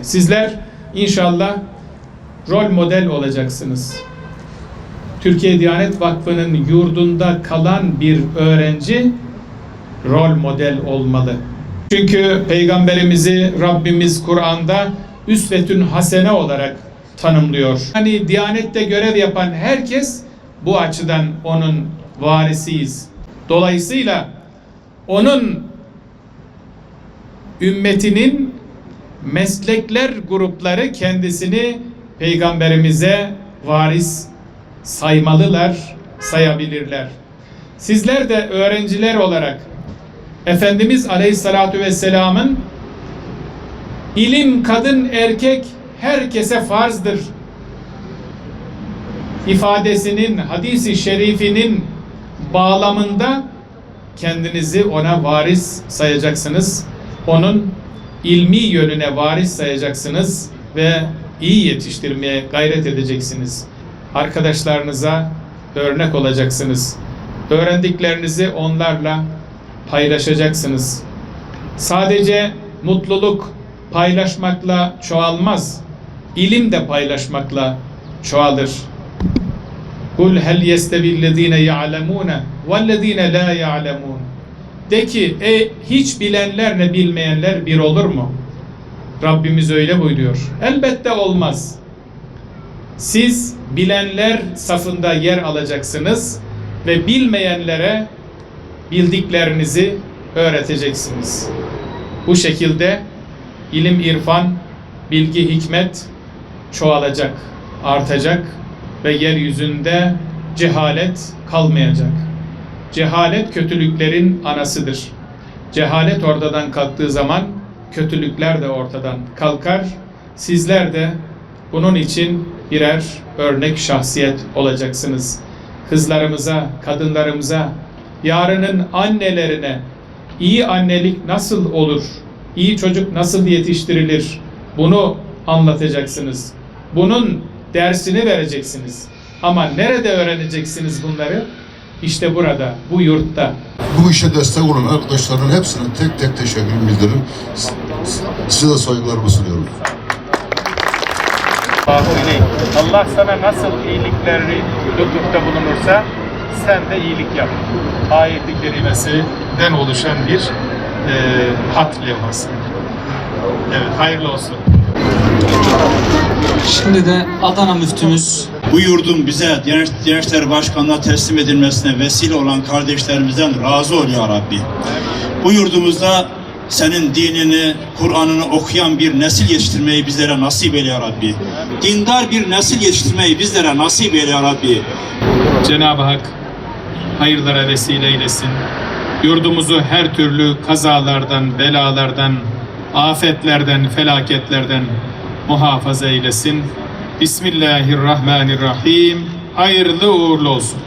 Sizler inşallah rol model olacaksınız. Türkiye Diyanet Vakfı'nın yurdunda kalan bir öğrenci rol model olmalı. Çünkü Peygamberimizi Rabbimiz Kur'an'da üsvetün hasene olarak tanımlıyor. Hani Diyanet'te görev yapan herkes bu açıdan onun varisiyiz. Dolayısıyla onun ümmetinin meslekler grupları kendisini Peygamberimize varis saymalılar, sayabilirler. Sizler de öğrenciler olarak Efendimiz Aleyhisselatü Vesselam'ın ilim kadın erkek herkese farzdır ifadesinin, hadisi şerifinin bağlamında kendinizi ona varis sayacaksınız. Onun ilmi yönüne varis sayacaksınız ve iyi yetiştirmeye gayret edeceksiniz. Arkadaşlarınıza örnek olacaksınız. Öğrendiklerinizi onlarla paylaşacaksınız. Sadece mutluluk paylaşmakla çoğalmaz. İlim de paylaşmakla çoğalır. Kul hel yestevillezine ya'lemune vellezine la ya'lemun. De ki hiç bilenlerle bilmeyenler bir olur mu? Rabbimiz öyle buyuruyor. Elbette olmaz. Siz bilenler safında yer alacaksınız ve bilmeyenlere bildiklerinizi öğreteceksiniz. Bu şekilde ilim, irfan, bilgi, hikmet çoğalacak, artacak ve yeryüzünde cehalet kalmayacak. Cehalet kötülüklerin anasıdır. Cehalet ortadan kalktığı zaman kötülükler de ortadan kalkar. Sizler de bunun için birer örnek şahsiyet olacaksınız. Kızlarımıza, kadınlarımıza, yarının annelerine iyi annelik nasıl olur, iyi çocuk nasıl yetiştirilir bunu anlatacaksınız. Bunun dersini vereceksiniz. Ama nerede öğreneceksiniz bunları? İşte burada, bu yurtta. Bu işe destek olan arkadaşların hepsine tek tek teşekkür ederim. Size de saygılarımı sunuyorum. Allah sana nasıl iyilikleri lütufta bulunursa sen de iyilik yap. Ayet-i kerimesinden oluşan bir hat levhası. Evet, hayırlı olsun. Şimdi de Adana müftümüz bu yurdun bize Diyanet İşleri Başkanı'na teslim edilmesine vesile olan kardeşlerimizden razı ol ya Rabbi. Bu yurdumuzda senin dinini, Kur'an'ını okuyan bir nesil yetiştirmeyi bizlere nasip eyle ya Rabbi. Dindar bir nesil yetiştirmeyi bizlere nasip eyle ya Rabbi. Cenab-ı Hak hayırlara vesile eylesin. Yurdumuzu her türlü kazalardan, belalardan, afetlerden, felaketlerden muhafaza eylesin. Bismillahirrahmanirrahim. Hayırlı uğurlu olsun.